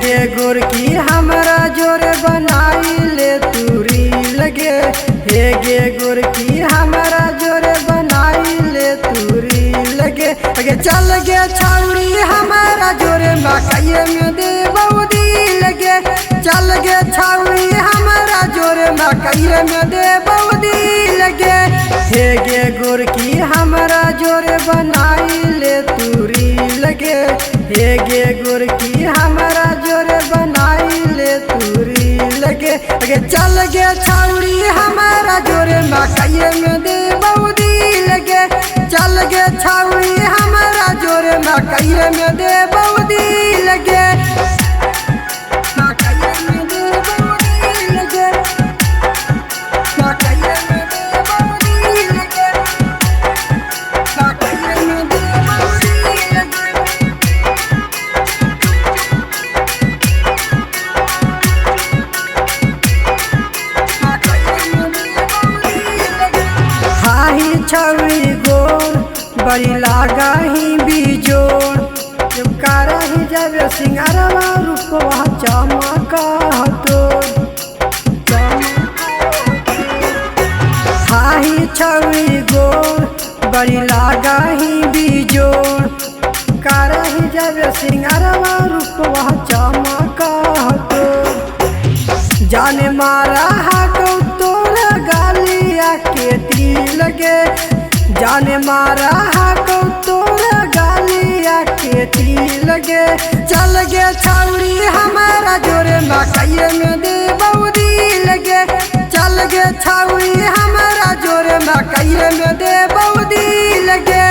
गे गोरकी हमरा जोरे बनाई ले तूरी लगे। हे गे गोरकी हमरा जोरे बनाई ले तूरी लगे। अगे चल गे छौड़ी हमारा जोरे मकई में दे बौदी लगे। चल गे छौड़ी हमारा जोरे मकई में दे बौदी लगे। हे गे गोरकी हमरा जोरे बनाई ले तूरी लगे। हे गे गोरकी हमरा जोरे बनाई ले तूरी लगे। अगे चल गे छौड़ी हमारा जोरे मकई में दे बौदी लगे। चल गे छौड़ी हमारा जोरे मकई में दे बौदी लगे। छौड़ी गोर बड़ी लागा ही बीजोर। जब कारा ही जब सिंगारवा रूपवा चमका तोर। हाही छौड़ी गोर बड़ी लागा ही बीजोर। कारा ही जब सिंगारवा रूपवा चमका तोर। जाने मारा हाको तोरा गालिया के दिल लगे। जाने मारा हाको तोरा गालिया के दिल लगे। चल गे छौड़ी हमारा जोरे मकई में दे बौदी लगे। चल गे छौड़ी हमारा जोरे मकई में दे बौदी लगे।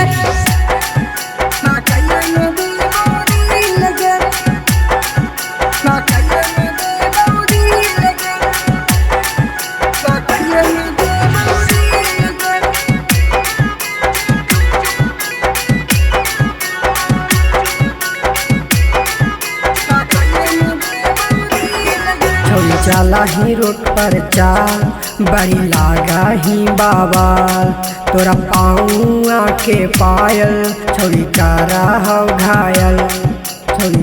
चला ही रोड पर चाल बड़ी लागा ही बाबा। तोरा पाऊआ के पायल छोड़ी कारा हो घायल। छोड़ी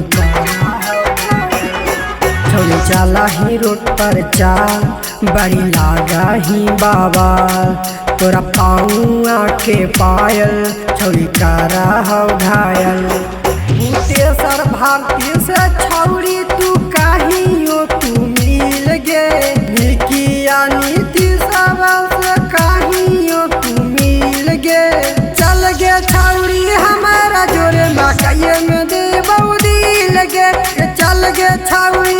चला ही रोड पर चाल बड़ी लागा ही बाबा। तोरा पाऊआ के पायल छोड़ी कारा हो घायल। भूतेसर भारती से छौड़ी तू कहियो तू लगे। निकिया नीति से कहियो तू मिल गे। चल गे छौड़ी हमारा जोरे मकई में दे बौदी लगे। चल गे छौड़ी